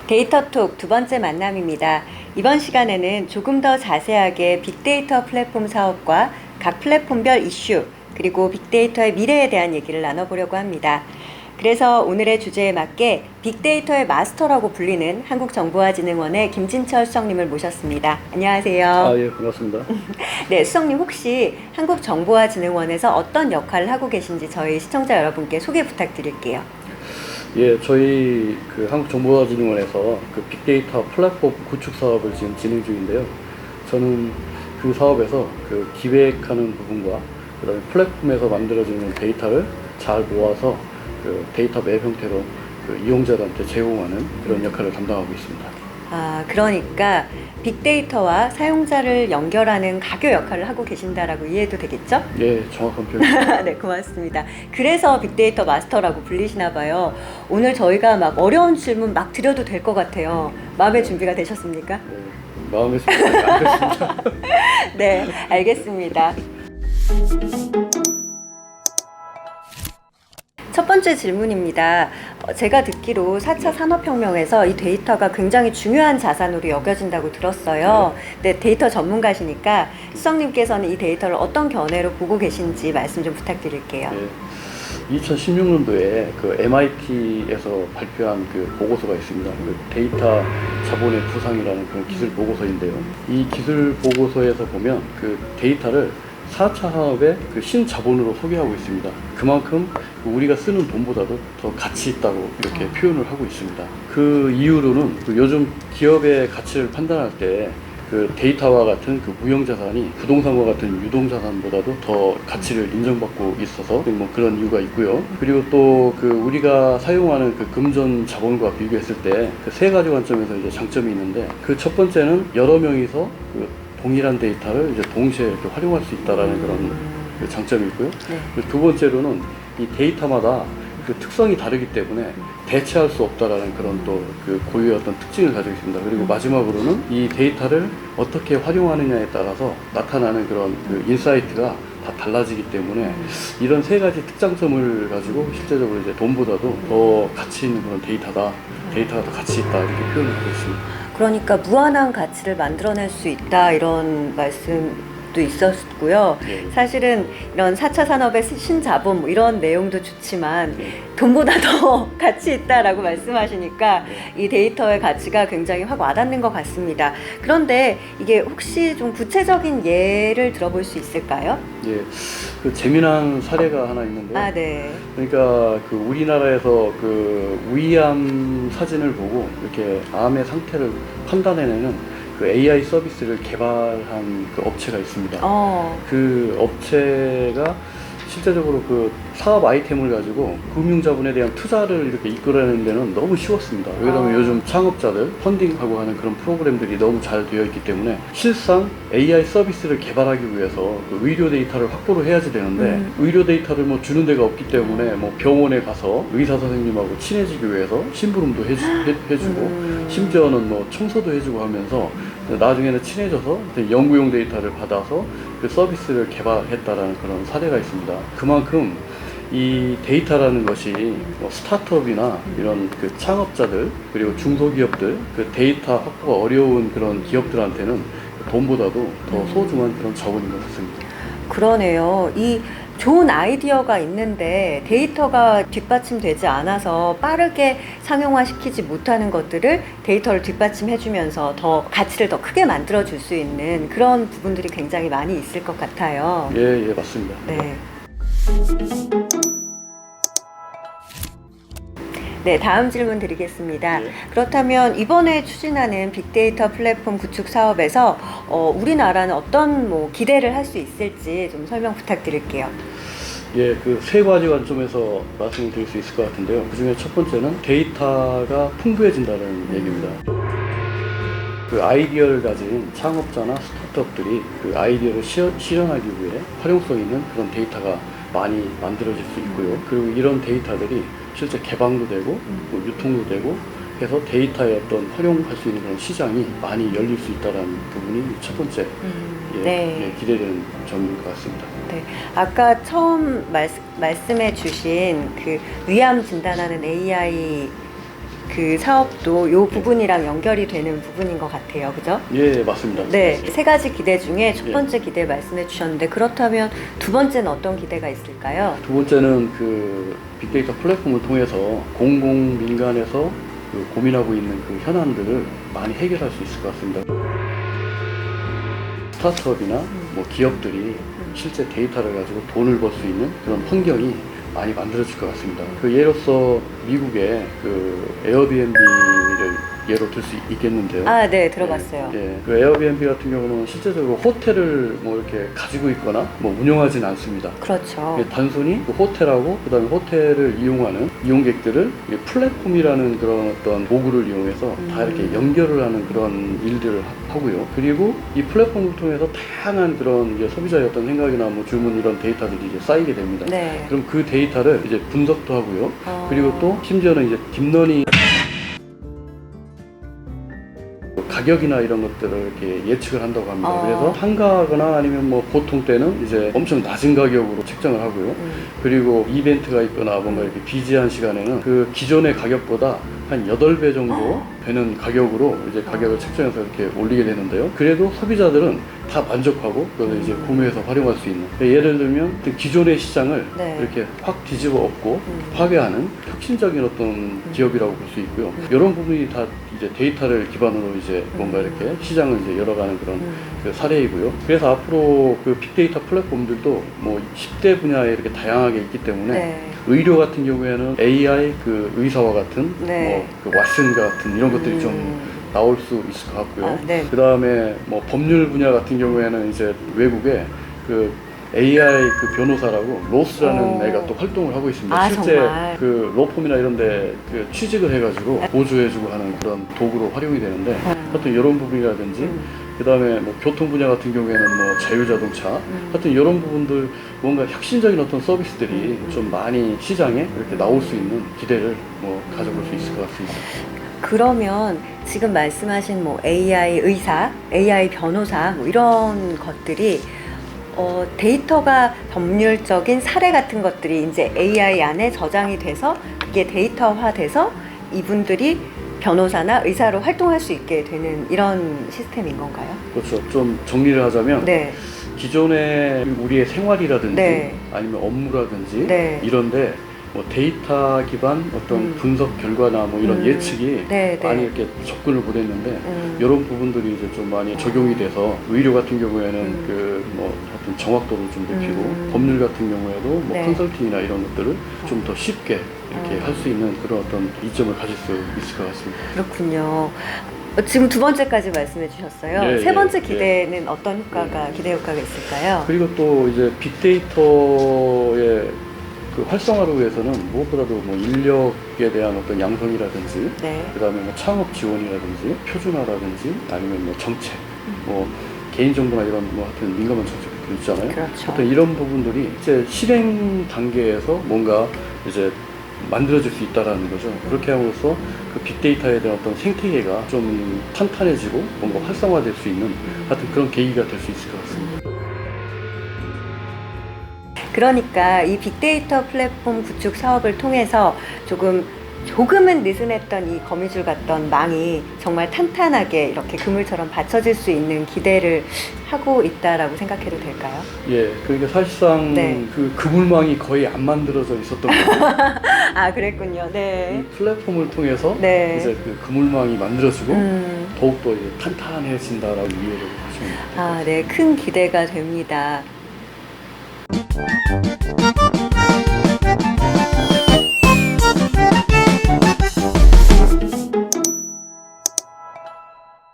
데이터톡 두 번째 만남입니다. 이번 시간에는 조금 더 자세하게 빅데이터 플랫폼 사업과 각 플랫폼별 이슈, 그리고 빅데이터의 미래에 대한 얘기를 나눠보려고 합니다. 그래서 오늘의 주제에 맞게 빅데이터의 마스터라고 불리는 한국정보화진흥원의 김진철 수석님을 모셨습니다. 안녕하세요. 예, 반갑습니다. 네, 수석님 혹시 한국정보화진흥원에서 어떤 역할을 하고 계신지 저희 시청자 여러분께 소개 부탁드릴게요. 예, 저희 한국정보화진흥원에서 빅데이터 플랫폼 구축 사업을 지금 진행 중인데요. 저는 그 사업에서 기획하는 부분과 그다음에 플랫폼에서 만들어지는 데이터를 잘 모아서 데이터 맵 형태로 이용자들한테 제공하는 그런 역할을 담당하고 있습니다. 아, 그러니까 빅데이터와 사용자를 연결하는 가교 역할을 하고 계신다라고 이해해도 되겠죠? 예, 정확한 표현. 네, 고맙습니다. 그래서 빅데이터 마스터라고 불리시나 봐요. 오늘 저희가 막 어려운 질문 막 드려도 될 것 같아요. 마음의 준비가 되셨습니까? 예, 마음의 준비가 안 됐습니다. 네, 알겠습니다. 첫 번째 질문입니다. 제가 듣기로 4차 산업혁명에서 이 데이터가 굉장히 중요한 자산으로 여겨진다고 들었어요. 네, 데이터 전문가시니까 수석님께서는 이 데이터를 어떤 견해로 보고 계신지 말씀 좀 부탁드릴게요. 예, 2016년도에 MIT에서 발표한 보고서가 있습니다. 데이터 자본의 부상이라는 그런 기술 보고서인데요. 이 기술 보고서에서 보면 데이터를 4차 산업의 신자본으로 소개하고 있습니다. 그만큼 우리가 쓰는 돈보다도 더 가치 있다고 이렇게 표현을 하고 있습니다. 그 이유로는 요즘 기업의 가치를 판단할 때 데이터와 같은 무형자산이 부동산과 같은 유동자산보다도 더 가치를 인정받고 있어서 그런 이유가 있고요. 그리고 또 우리가 사용하는 금전 자본과 비교했을 때 세 가지 관점에서 이제 장점이 있는데, 첫 번째는 여러 명이서 동일한 데이터를 이제 동시에 이렇게 활용할 수 있다라는 그런 장점이 있고요. 네. 두 번째로는 이 데이터마다 특성이 다르기 때문에 대체할 수 없다라는 그런 또 고유의 어떤 특징을 가지고 있습니다. 그리고 마지막으로는 이 데이터를 어떻게 활용하느냐에 따라서 나타나는 그런 인사이트가 다 달라지기 때문에 이런 세 가지 특장점을 가지고 실제적으로 이제 돈보다도 더 가치 있는 그런 데이터가 더 가치 있다 이렇게 표현을 하고 있습니다. 그러니까 무한한 가치를 만들어낼 수 있다 이런 말씀도 있었고요. 사실은 이런 4차 산업의 신자본 이런 내용도 좋지만 돈보다 더 가치 있다라고 말씀하시니까 이 데이터의 가치가 굉장히 확 와닿는 것 같습니다. 그런데 이게 혹시 좀 구체적인 예를 들어볼 수 있을까요? 예, 재미난 사례가 하나 있는데요. 아, 네. 그러니까 우리나라에서 위암 사진을 보고 이렇게 암의 상태를 판단해내는 AI 서비스를 개발한 업체가 있습니다. 그 업체가 실제적으로 사업 아이템을 가지고 금융자본에 대한 투자를 이렇게 이끌어내는 데는 너무 쉬웠습니다. 왜냐하면 요즘 창업자들 펀딩하고 하는 그런 프로그램들이 너무 잘 되어 있기 때문에 실상 AI 서비스를 개발하기 위해서 의료 데이터를 확보를 해야지 되는데 의료 데이터를 주는 데가 없기 때문에 병원에 가서 의사 선생님하고 친해지기 위해서 심부름도 해주고 심지어는 청소도 해주고 하면서 나중에는 친해져서 연구용 데이터를 받아서 서비스를 개발했다라는 그런 사례가 있습니다. 그만큼 이 데이터라는 것이 스타트업이나 이런 창업자들 그리고 중소기업들 데이터 확보가 어려운 그런 기업들한테는 돈보다도 더 소중한 그런 자본인 것 같습니다. 그러네요. 이 좋은 아이디어가 있는데 데이터가 뒷받침되지 않아서 빠르게 상용화시키지 못하는 것들을 데이터를 뒷받침해주면서 더 가치를 더 크게 만들어줄 수 있는 그런 부분들이 굉장히 많이 있을 것 같아요. 예, 맞습니다. 네. 네, 다음 질문 드리겠습니다. 그렇다면 이번에 추진하는 빅데이터 플랫폼 구축 사업에서 우리나라는 어떤 기대를 할 수 있을지 좀 설명 부탁드릴게요. 예, 세 가지 관점에서 말씀을 드릴 수 있을 것 같은데요. 그 중에 첫 번째는 데이터가 풍부해진다는 얘기입니다. 아이디어를 가진 창업자나 스타트업들이 아이디어를 실현하기 위해 활용성 있는 그런 데이터가 많이 만들어질 수 있고요. 그리고 이런 데이터들이 실제 개방도 되고 유통도 되고 해서 데이터의 어떤 활용할 수 있는 그런 시장이 많이 열릴 수 있다는 부분이 첫 번째 기대되는 점인 것 같습니다. 네, 아까 처음 말씀해 주신 그 위암 진단하는 AI 그 사업도 요 부분이랑 연결이 되는 부분인 것 같아요. 그죠? 예, 맞습니다. 네, 세 가지 기대 중에 첫 번째 기대 말씀해 주셨는데 그렇다면 두 번째는 어떤 기대가 있을까요? 두 번째는 그 빅데이터 플랫폼을 통해서 공공 민간에서 그 고민하고 있는 그 현안들을 많이 해결할 수 있을 것 같습니다. 스타트업이나 뭐 기업들이 실제 데이터를 가지고 돈을 벌 수 있는 그런 환경이 많이 만들어질 것 같습니다. 그 예로서 미국의 그 에어비앤비를 예로 들 수 있겠는데요. 아, 네, 들어봤어요. 그 에어비앤비 같은 경우는 실제적으로 호텔을 뭐 이렇게 가지고 있거나 뭐 운영하진 않습니다. 그렇죠. 단순히 그 호텔하고 그다음에 호텔을 이용하는 이용객들을 플랫폼이라는 그런 어떤 도구를 이용해서 다 이렇게 연결을 하는 그런 일들을 하고요. 그리고 이 플랫폼을 통해서 다양한 그런 이제 소비자의 어떤 생각이나 뭐 주문 이런 데이터들이 이제 쌓이게 됩니다. 네. 그럼 그 데이터를 이제 분석도 하고요. 그리고 또 심지어는 이제 딥러닝 가격이나 이런 것들을 이렇게 예측을 한다고 합니다. 그래서 한가하거나 아니면 뭐 보통 때는 이제 엄청 낮은 가격으로 책정을 하고요. 그리고 이벤트가 있거나 뭔가 이렇게 비지한 시간에는 그 기존의 가격보다 한 8배 정도 되는 가격으로 이제 가격을 책정해서 이렇게 올리게 되는데요. 그래도 소비자들은 다 만족하고 그걸 이제 구매해서 활용할 수 있는. 예를 들면 기존의 시장을 이렇게 확 뒤집어 엎고 파괴하는 혁신적인 어떤 기업이라고 볼 수 있고요. 이런 부분이 다 이제 데이터를 기반으로 이제 뭔가 이렇게 시장을 이제 열어가는 그런 그 사례이고요. 그래서 앞으로 그 빅데이터 플랫폼들도 뭐 10대 분야에 이렇게 다양하게 있기 때문에 의료 같은 경우에는 AI 그 의사와 같은 뭐 그 왓슨 같은 이런 것들이 좀 나올 수 있을 것 같고요. 그 다음에 뭐 법률 분야 같은 경우에는 이제 외국에 그 AI 그 변호사라고 로스라는 애가 또 활동을 하고 있습니다. 실제 정말? 그 로펌이나 이런데 그 취직을 해가지고 보조해주고 하는 그런 도구로 활용이 되는데 하여튼 이런 부분이라든지 그 다음에 뭐 교통 분야 같은 경우에는 뭐 자율자동차 하여튼 이런 부분들 뭔가 혁신적인 어떤 서비스들이 좀 많이 시장에 이렇게 나올 수 있는 기대를 뭐 가져볼 수 있을 것 같습니다. 그러면 지금 말씀하신 뭐 AI 의사, AI 변호사 뭐 이런 것들이 데이터가 법률적인 사례 같은 것들이 이제 AI 안에 저장이 돼서 그게 데이터화돼서 이분들이 변호사나 의사로 활동할 수 있게 되는 이런 시스템인 건가요? 그렇죠. 좀 정리를 하자면 기존의 우리의 생활이라든지 아니면 업무라든지 이런데 뭐 데이터 기반 어떤 분석 결과나 뭐 이런 예측이 많이 이렇게 접근을 못했는데 이런 부분들이 이제 좀 많이 적용이 돼서 의료 같은 경우에는 그 뭐 하여튼 정확도를 좀 높이고 법률 같은 경우에도 뭐 컨설팅이나 이런 것들을 좀 더 쉽게 이렇게 할 수 있는 그런 어떤 이점을 가질 수 있을 것 같습니다. 그렇군요. 지금 두 번째까지 말씀해 주셨어요. 세 번째 기대는 어떤 효과가 기대 효과가 있을까요? 그리고 또 이제 빅데이터의 그 활성화를 위해서는 무엇보다도 뭐 인력에 대한 어떤 양성이라든지 그다음에 뭐 창업 지원이라든지 표준화라든지 아니면 뭐 정책 뭐 개인 정보나 이런 뭐 하여튼 민감한 정책들 있잖아요. 하여튼 이런 부분들이 이제 실행 단계에서 뭔가 이제 만들어질 수 있다라는 거죠. 그렇게 함으로써 그 빅데이터에 대한 어떤 생태계가 좀 탄탄해지고 뭔가 활성화될 수 있는 하여튼 그런 계기가 될 수 있을 것 같습니다. 그러니까 이 빅데이터 플랫폼 구축 사업을 통해서 조금은 느슨했던 이 거미줄 같던 망이 정말 탄탄하게 이렇게 그물처럼 받쳐질 수 있는 기대를 하고 있다라고 생각해도 될까요? 예, 그러니까 사실상 그 그물망이 거의 안 만들어져 있었던 거예요. 아, 그랬군요. 이 플랫폼을 통해서 이제 그 그물망이 만들어지고 더욱더 이제 탄탄해진다라고 이해를 하시면 됩니다. 큰 기대가 됩니다.